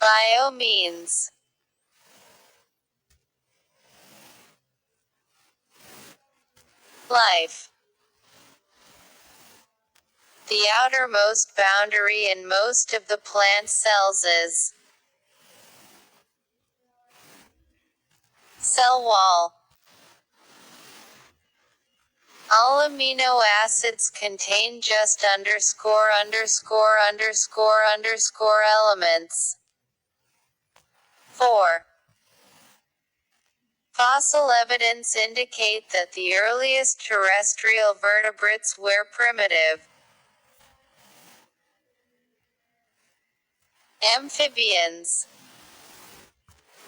Bio means life. The outermost boundary in most of the plant cells is cell wall. All amino acids contain just elements. 4. Fossil evidence indicate that the earliest terrestrial vertebrates were primitive. Amphibians.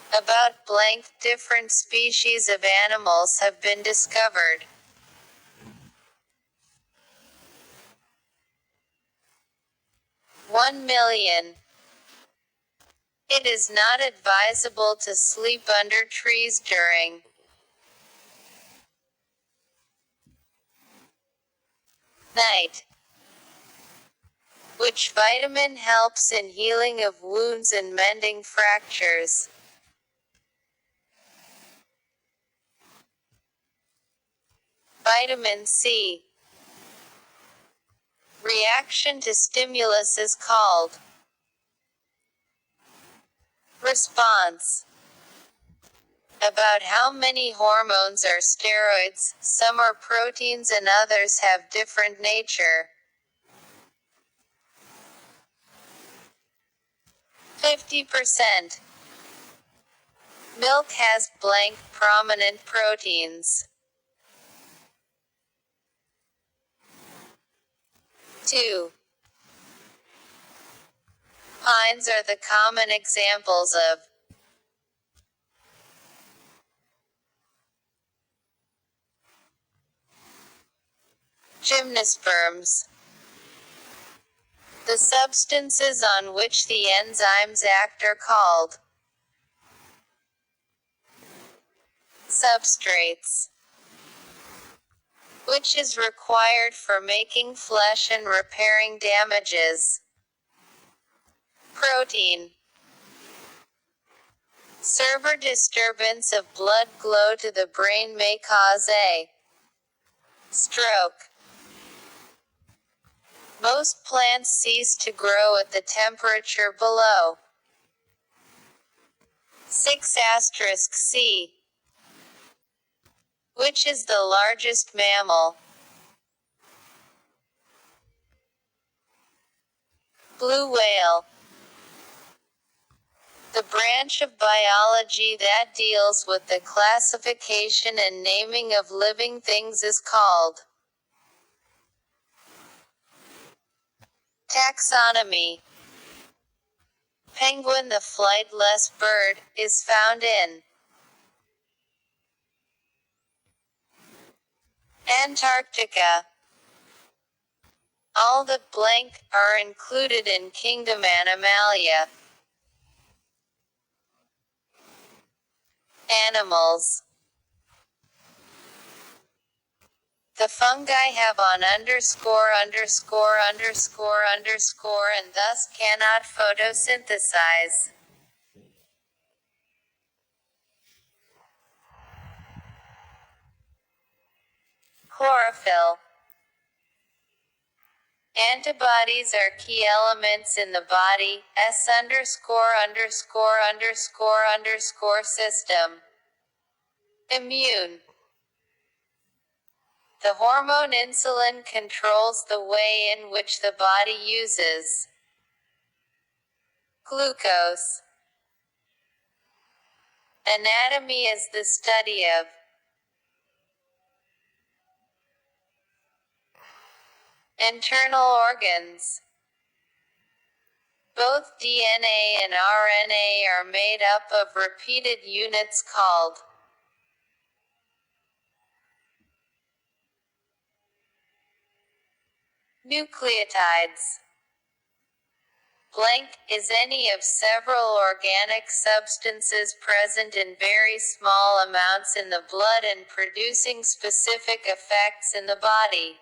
About blank different species of animals have been discovered. One million. It is not advisable to sleep under trees during night. Which vitamin helps in healing of wounds and mending fractures? Vitamin C. Reaction to stimulus is called response. About how many hormones are steroids, some are proteins and others have different nature. 50%. Milk has blank prominent proteins. 2. Pines are the common examples of gymnosperms. The substances on which the enzymes act are called substrates. Which is required for making flesh and repairing damages? Protein. Severe disturbance of blood flow to the brain may cause a stroke. Most plants cease to grow at the temperature below 6*C. Which is the largest mammal? Blue whale. The branch of biology that deals with the classification and naming of living things is called taxonomy. Penguin, the flightless bird, is found in Antarctica. All the blank are included in kingdom Animalia. Animals. The fungi have on _____ and thus cannot photosynthesize. Chlorophyll. Antibodies are key elements in the body system. Immune. The hormone insulin controls the way in which the body uses glucose. Anatomy is the study of internal organs. Both DNA and RNA are made up of repeated units called nucleotides. Blank is any of several organic substances present in very small amounts in the blood and producing specific effects in the body.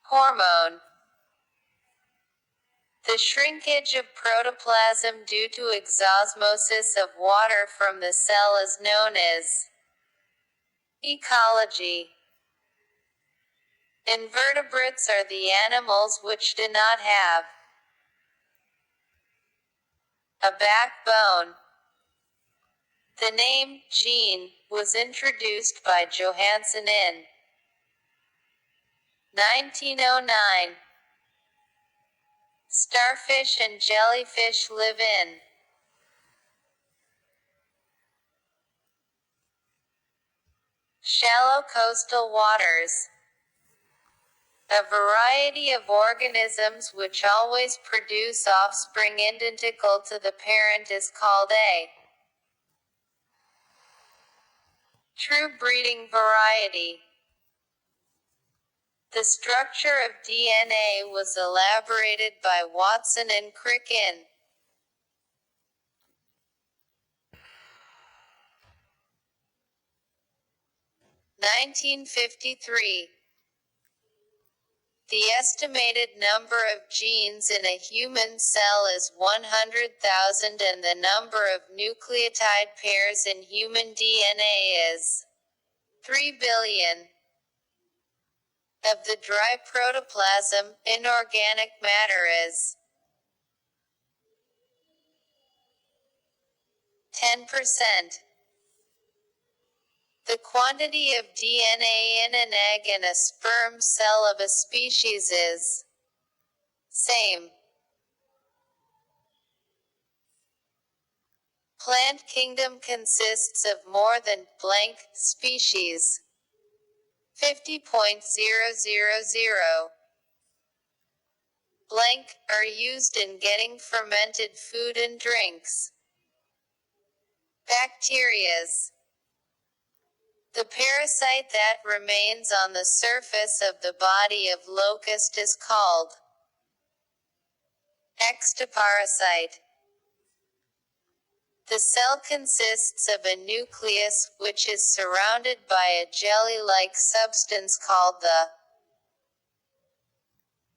Hormone. The shrinkage of protoplasm due to exosmosis of water from the cell is known as ecology. Invertebrates are the animals which do not have a backbone. The name gene was introduced by Johansen in 1909. Starfish and jellyfish live in shallow coastal waters. A variety of organisms which always produce offspring identical to the parent is called a true breeding variety. The structure of DNA was elaborated by Watson and Crick in 1953. The estimated number of genes in a human cell is 100,000 and the number of nucleotide pairs in human DNA is 3 billion. Of the dry protoplasm, inorganic matter is 10%. The quantity of DNA in an egg and a sperm cell of a species is same. Plant kingdom consists of more than blank species. 50.000 blank are used in getting fermented food and drinks. Bacterias. The parasite that remains on the surface of the body of locust is called ectoparasite. The cell consists of a nucleus, which is surrounded by a jelly-like substance called the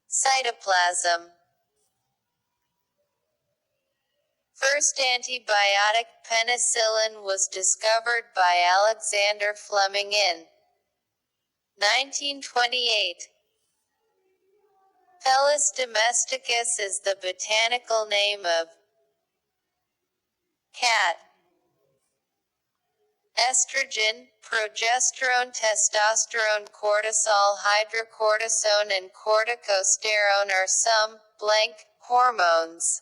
cytoplasm. First antibiotic, penicillin, was discovered by Alexander Fleming in 1928. Felis domesticus is the botanical name of cat. Estrogen, progesterone, testosterone, cortisol, hydrocortisone and corticosterone are some blank hormones.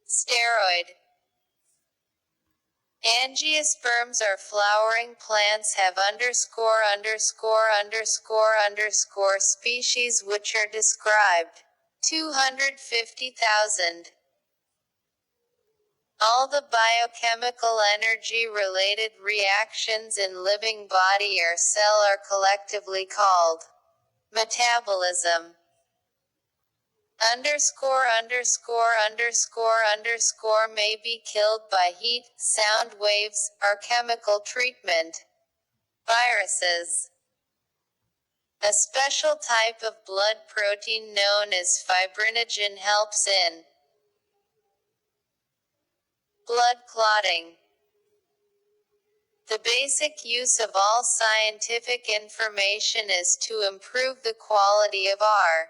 Steroid. Angiosperms are flowering plants have _____ species which are described. 250,000. All the biochemical energy-related reactions in living body or cell are collectively called metabolism. _____ may be killed by heat, sound waves, or chemical treatment. Viruses. A special type of blood protein known as fibrinogen helps in blood clotting. The basic use of all scientific information is to improve the quality of our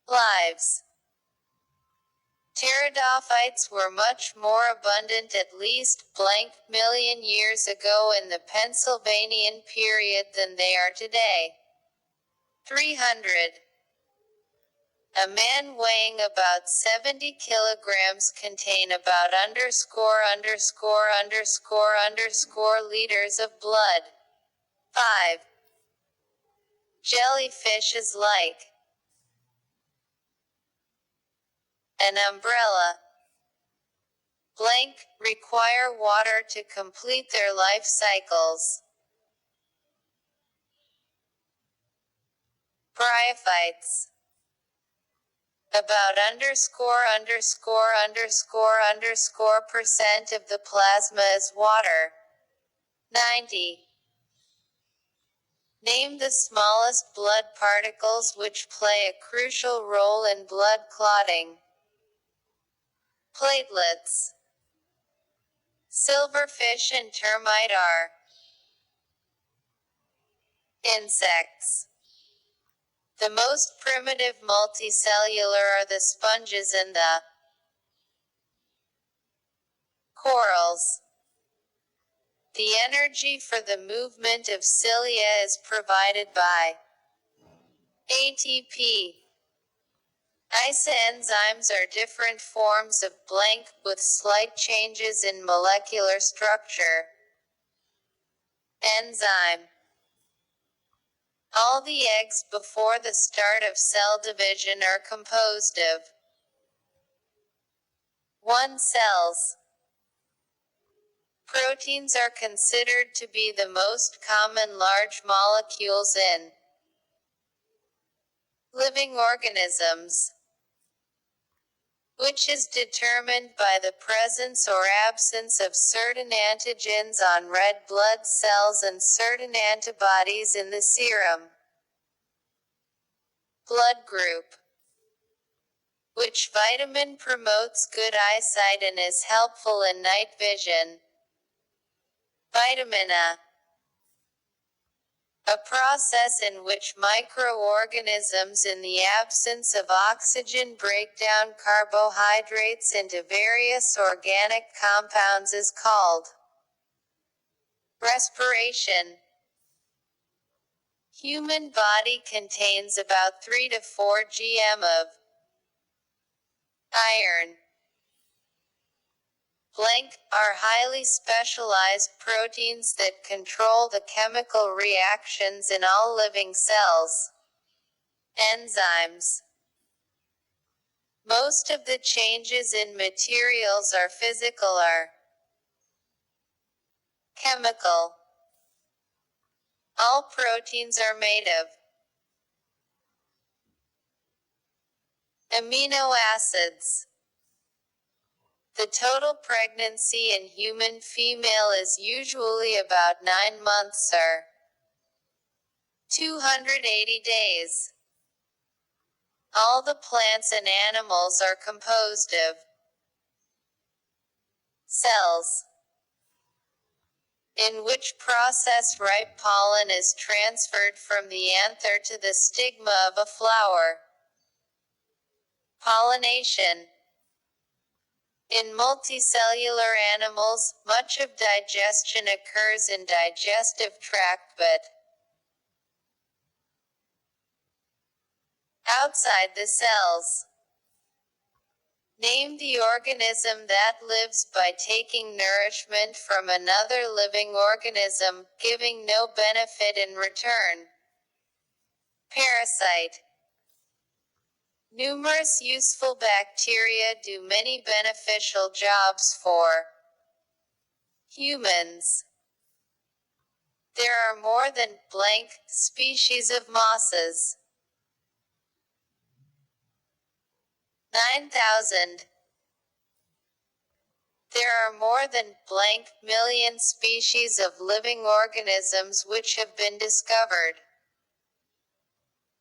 lives. Pteridophytes were much more abundant at least blank million years ago in the Pennsylvanian period than they are today. 300. A man weighing about 70 kilograms contain about _____ liters of blood. 5. Jellyfish is like an umbrella. Blank, require water to complete their life cycles. Bryophytes. About ____% of the plasma is water. 90. Name the smallest blood particles which play a crucial role in blood clotting. Platelets. Silverfish and termite are insects. The most primitive multicellular are the sponges and the corals. The energy for the movement of cilia is provided by ATP. Isoenzymes are different forms of blank, with slight changes in molecular structure. Enzyme. All the eggs before the start of cell division are composed of 1 cells. Proteins are considered to be the most common large molecules in living organisms, which is determined by the presence or absence of certain antigens on red blood cells and certain antibodies in the serum. Blood group. Which vitamin promotes good eyesight and is helpful in night vision? Vitamin A. A process in which microorganisms in the absence of oxygen break down carbohydrates into various organic compounds is called respiration. Human body contains about 3 to 4 gm of iron. Blank are highly specialized proteins that control the chemical reactions in all living cells. Enzymes. Most of the changes in materials are physical or chemical. All proteins are made of amino acids. The total pregnancy in human female is usually about 9 months or 280 days. All the plants and animals are composed of cells, in which process ripe pollen is transferred from the anther to the stigma of a flower. Pollination. In multicellular animals, much of digestion occurs in digestive tract but outside the cells. Name the organism that lives by taking nourishment from another living organism, giving no benefit in return. Parasite. Numerous useful bacteria do many beneficial jobs for humans. There are more than blank species of mosses. 9,000. There are more than blank million species of living organisms which have been discovered.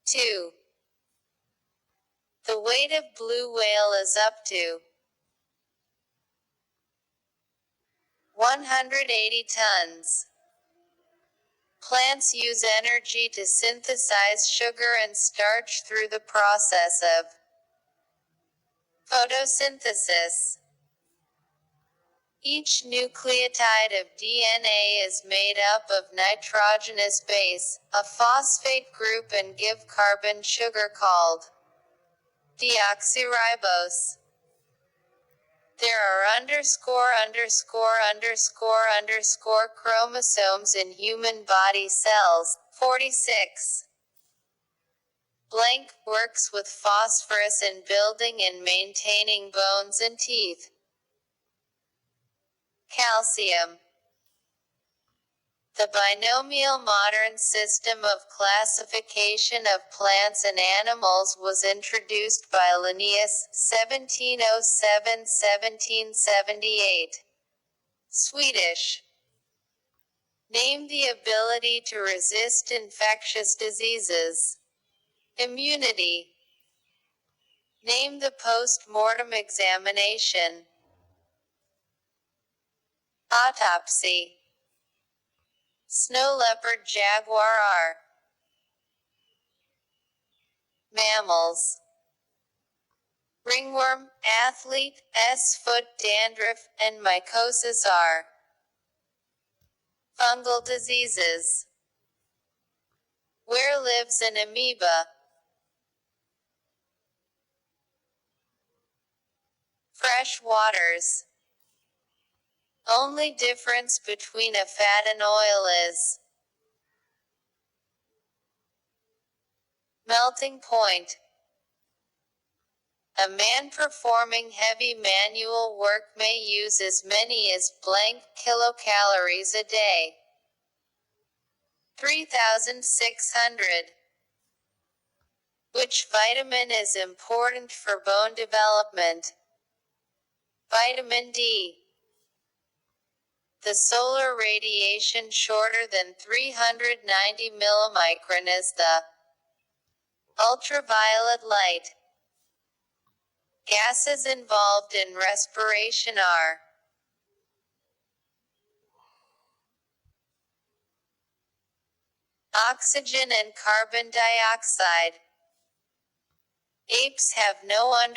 2. The weight of blue whale is up to 180 tons. Plants use energy to synthesize sugar and starch through the process of photosynthesis. Each nucleotide of DNA is made up of nitrogenous base, a phosphate group, and give carbon sugar called deoxyribose. There are _____ chromosomes in human body cells, 46. Blank works with phosphorus in building and maintaining bones and teeth. Calcium. The binomial modern system of classification of plants and animals was introduced by Linnaeus, 1707–1778. Swedish. Name the ability to resist infectious diseases. Immunity. Name the post-mortem examination. Autopsy. Snow leopard, jaguar are mammals. Ringworm, athlete, S-foot, dandruff, and mycosis are fungal diseases. Where lives an amoeba? Fresh waters. Only difference between a fat and oil is melting point. A man performing heavy manual work may use as many as blank kilocalories a day. 3,600. Which vitamin is important for bone development? Vitamin D. The solar radiation shorter than 390 millimicron is the ultraviolet light. Gases involved in respiration are oxygen and carbon dioxide. Apes have no ____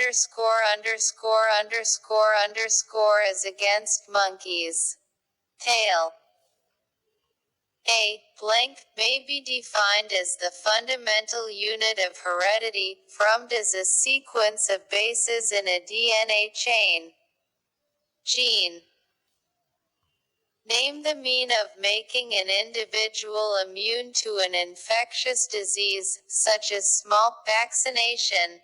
as against monkeys. Tail. A blank may be defined as the fundamental unit of heredity, formed as a sequence of bases in a DNA chain. Gene. Name the mean of making an individual immune to an infectious disease, such as small vaccination.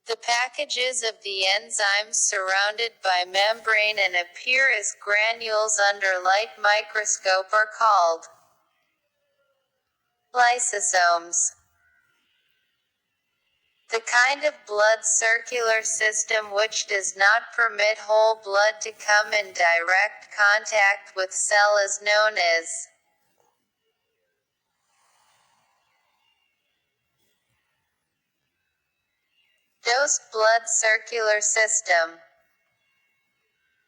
The packages of the enzymes surrounded by membrane and appear as granules under light microscope are called lysosomes. The kind of blood circular system which does not permit whole blood to come in direct contact with cell is known as dosed blood circular system.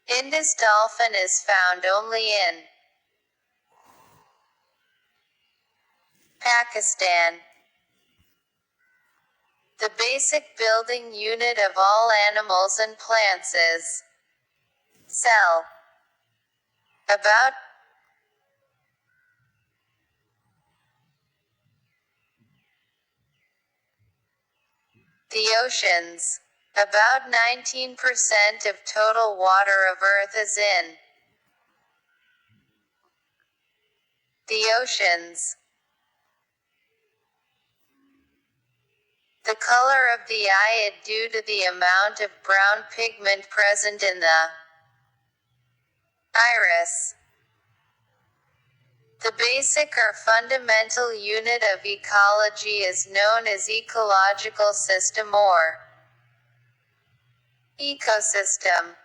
Indus dolphin is found only in Pakistan. The basic building unit of all animals and plants is cell. About the oceans. About 19% of total water of Earth is in the oceans. The color of the eye is due to the amount of brown pigment present in the iris. The basic or fundamental unit of ecology is known as ecological system or ecosystem.